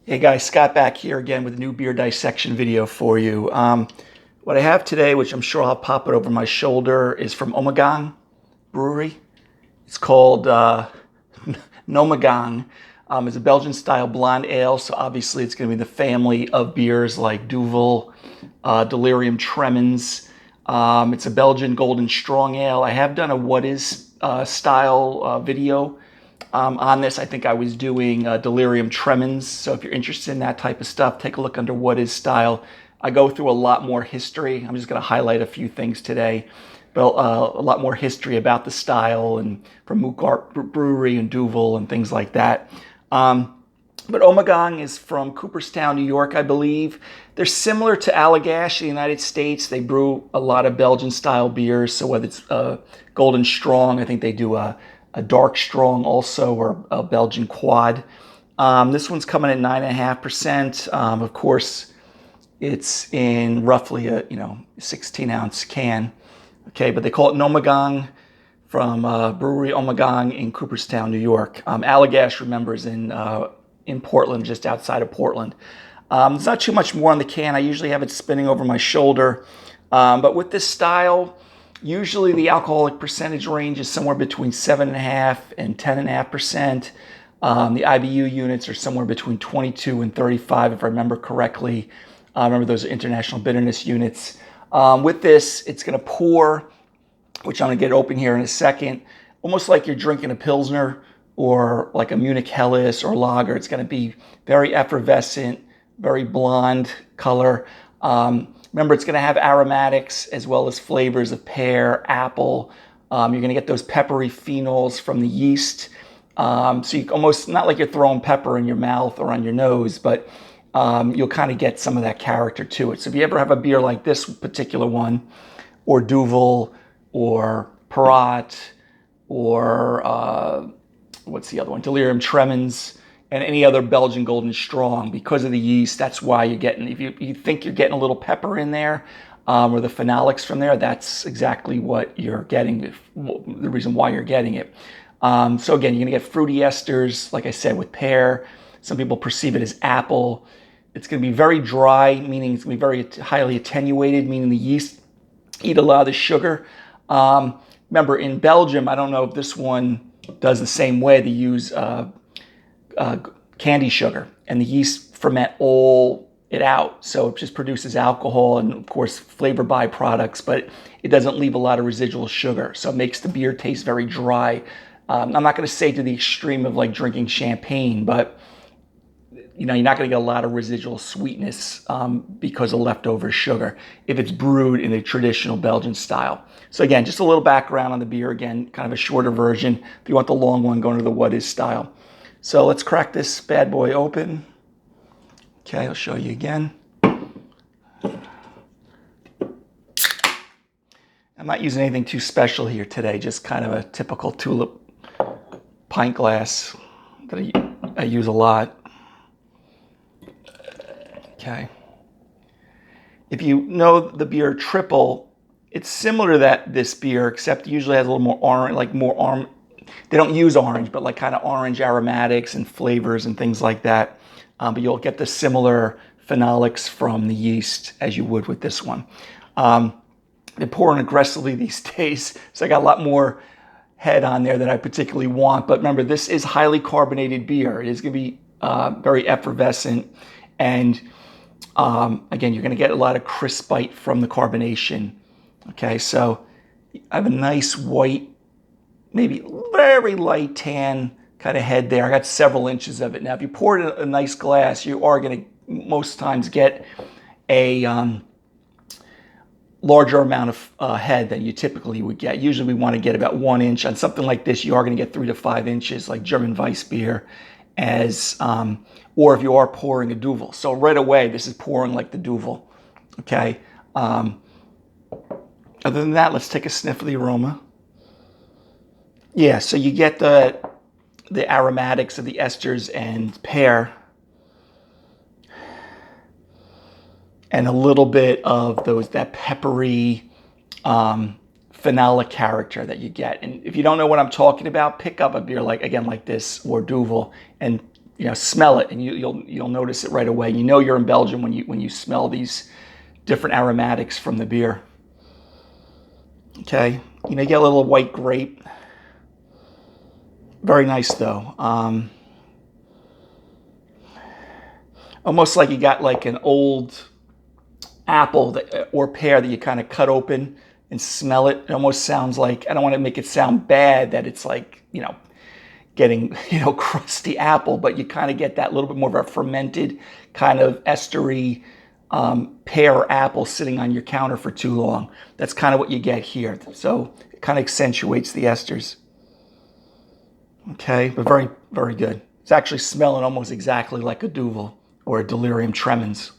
Hey guys, Scott back here again with a new beer dissection video for you. What I have today, which I'm sure I'll pop it over my shoulder, is from Ommegang Brewery. It's called Gnommegang. It's a Belgian style blonde ale, so obviously it's going to be the family of beers like Duvel, Delirium Tremens. It's a Belgian golden strong ale. I have done a what is style video on this. I think I was doing Delirium Tremens, so if you're interested in that type of stuff, take a look under what is style. I go through a lot more history. I'm just going to highlight a few things today, but a lot more history about the style and from Mookart Brewery and Duvel and things like that. But Ommegang is from Cooperstown, New York, I believe. They're similar to Allagash in the United States. They brew a lot of Belgian-style beers, so whether it's Golden Strong, I think they do a dark strong also, or a Belgian quad. This one's coming at 9.5%. Of course, it's in roughly a 16-ounce can. Okay, but they call it Gnommegang from Brewery Ommegang in Cooperstown, New York. Allagash, remember, is in Portland, just outside of Portland. There's not too much more on the can. I usually have it spinning over my shoulder. But with this style, usually the alcoholic percentage range is somewhere between 7.5% and 10.5%. The IBU units are somewhere between 22 and 35, if I remember correctly. Remember, those are international bitterness units. With this, it's going to pour, which I'm going to get open here in a second, almost like you're drinking a Pilsner or like a Munich Helles or lager. It's going to be very effervescent, very blonde color. Remember, it's going to have aromatics as well as flavors of pear, apple. You're going to get those peppery phenols from the yeast. So you almost, not like you're throwing pepper in your mouth or on your nose, but you'll kind of get some of that character to it. So if you ever have a beer like this particular one, or Duvel, or Parat, or what's the other one? Delirium Tremens, and any other Belgian Golden Strong, because of the yeast, that's why you're getting, if you think you're getting a little pepper in there, or the phenolics from there, that's exactly what you're getting, the reason why you're getting it. So again, you're gonna get fruity esters, like I said, with pear. Some people perceive it as apple. It's gonna be very dry, meaning it's gonna be very highly attenuated, meaning the yeast eat a lot of the sugar. Remember, in Belgium, I don't know if this one does the same way. They use candy sugar, and the yeast ferment all it out, so it just produces alcohol and, of course, flavor byproducts, but it doesn't leave a lot of residual sugar, so it makes the beer taste very dry. I'm not going to say to the extreme of like drinking champagne, but you're not going to get a lot of residual sweetness because of leftover sugar if it's brewed in a traditional Belgian style. So again, just a little background on the beer. Again, kind of a shorter version. If you want the long one, go into the what is style. So let's crack this bad boy open. Okay, I'll show you again. I'm not using anything too special here today, just kind of a typical tulip pint glass that I use a lot. Okay. If you know the beer Triple, it's similar to this beer, except it usually has a little more orange, they don't use orange, but like kind of orange aromatics and flavors and things like that. But you'll get the similar phenolics from the yeast as you would with this one. They're pouring aggressively these days, so I got a lot more head on there than I particularly want. But remember, this is highly carbonated beer. It is going to be very effervescent, and again, you're going to get a lot of crisp bite from the carbonation. Okay, so I have a nice white, maybe very light tan kind of head there. I got several inches of it. Now, if you pour it in a nice glass, you are going to most times get a larger amount of head than you typically would get. Usually we want to get about 1 inch. On something like this, you are going to get 3 to 5 inches, like German Weiss beer, or if you are pouring a Duvel. So right away, this is pouring like the Duvel. Okay. Other than that, let's take a sniff of the aroma. Yeah, so you get the aromatics of the esters and pear, and a little bit of that peppery phenolic character that you get. And if you don't know what I'm talking about, pick up a beer like this or Duvel and smell it, and you'll notice it right away. You know you're in Belgium when you smell these different aromatics from the beer. Okay, you get a little white grape. Very nice though. Almost like you got like an old apple or pear that you kind of cut open and smell it. It almost sounds like, I don't want to make it sound bad that it's like, getting, crusty apple, but you kind of get that little bit more of a fermented kind of estery pear or apple sitting on your counter for too long. That's kind of what you get here. So it kind of accentuates the esters. Okay, but very, very good. It's actually smelling almost exactly like a Duvel or a Delirium Tremens.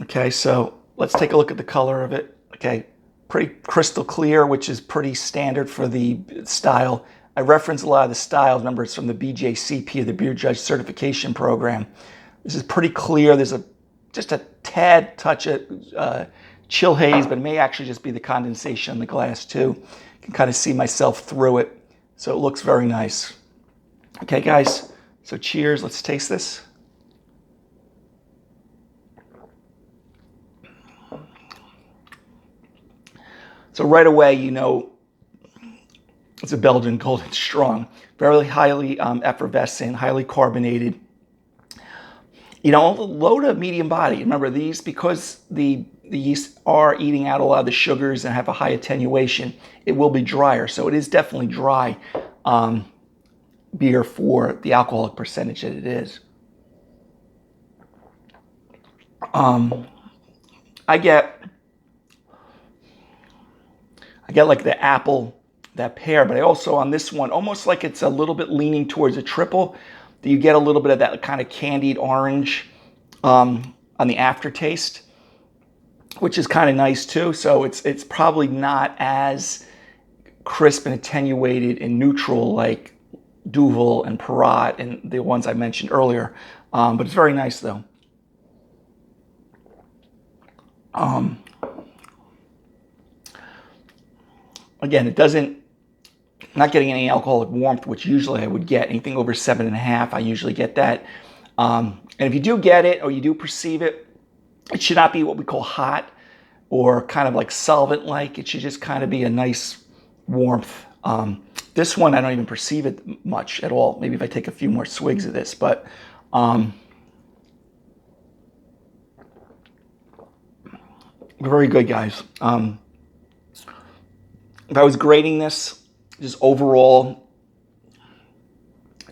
Okay, so let's take a look at the color of it. Okay, pretty crystal clear, which is pretty standard for the style. I reference a lot of the styles. Remember, it's from the BJCP, the Beer Judge Certification Program. This is pretty clear. There's just a tad touch of chill haze, but it may actually just be the condensation in the glass too. You can kind of see myself through it. So it looks very nice. Okay, guys, so cheers. Let's taste this. So right away, it's a Belgian Golden Strong, very highly effervescent, highly carbonated. Low to medium body. Remember these, because the yeast are eating out a lot of the sugars and have a high attenuation, it will be drier. So it is definitely dry beer for the alcoholic percentage that it is. I get like the apple, that pear, but I also on this one, almost like it's a little bit leaning towards a triple. You get a little bit of that kind of candied orange on the aftertaste, which is kind of nice too. So it's probably not as crisp and attenuated and neutral like Duvel and Perrot and the ones I mentioned earlier, but it's very nice though. Again, it doesn't, not getting any alcoholic warmth, which usually I would get. Anything over 7.5, I usually get that. And if you do get it or you do perceive it, it should not be what we call hot or kind of like solvent-like. It should just kind of be a nice warmth. This one, I don't even perceive it much at all. Maybe if I take a few more swigs of this, but very good, guys. If I was grading this, just overall,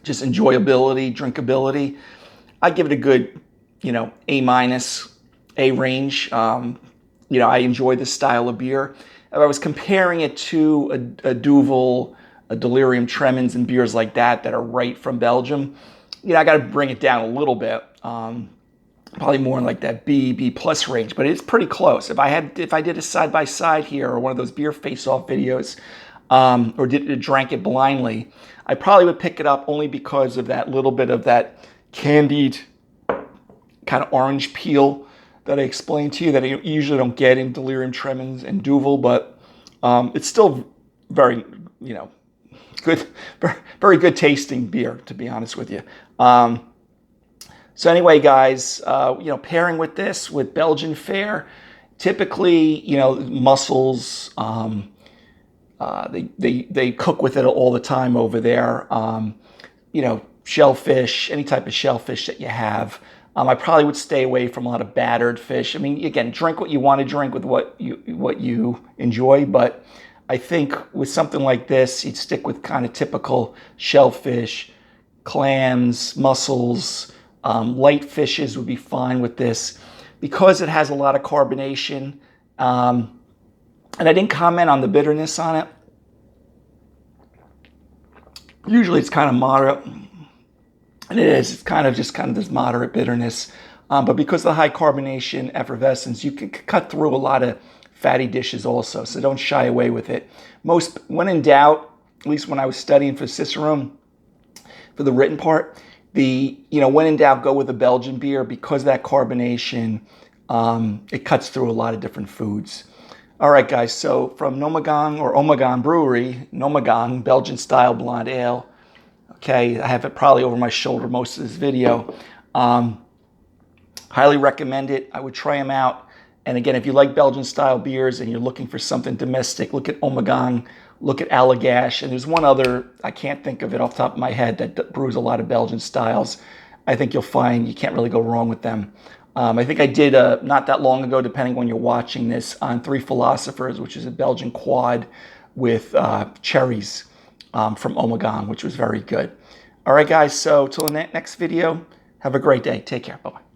just enjoyability, drinkability, I'd give it a good, A-, A range. I enjoy this style of beer. If I was comparing it to a Duvel, a Delirium Tremens, and beers like that are right from Belgium, I got to bring it down a little bit. Probably more in like that B+ range, but it's pretty close. If I did a side by side here, or one of those beer face-off videos, or drank it blindly, I probably would pick it up only because of that little bit of that candied kind of orange peel that I explained to you that I usually don't get in Delirium Tremens and Duvel, but it's still very, good, very good tasting beer, to be honest with you. So anyway, guys, pairing with this, with Belgian fare, typically, mussels, they cook with it all the time over there. Shellfish, any type of shellfish that you have. I probably would stay away from a lot of battered fish. I mean, again, drink what you want to drink with what you enjoy, but I think with something like this, you'd stick with kind of typical shellfish, clams, mussels. Light fishes would be fine with this because it has a lot of carbonation. And I didn't comment on the bitterness on it. Usually it's kind of moderate. And it is. It's kind of this moderate bitterness. But because of the high carbonation, effervescence, you can cut through a lot of fatty dishes also. So don't shy away with it. When in doubt, at least when I was studying for Cicerone, for the written part, when in doubt, go with a Belgian beer because of that carbonation. It cuts through a lot of different foods. All right, guys. So from Gnommegang or Ommegang Brewery, Gnommegang Belgian style blonde ale. Okay, I have it probably over my shoulder most of this video. Highly recommend it. I would try them out. And again, if you like Belgian style beers and you're looking for something domestic, look at Ommegang, look at Allagash. And there's one other, I can't think of it off the top of my head, that brews a lot of Belgian styles. I think you'll find you can't really go wrong with them. I think I did, not that long ago, depending when you're watching this, on Three Philosophers, which is a Belgian quad with cherries from Ommegang, which was very good. All right, guys, so till the next video, have a great day. Take care. Bye-bye.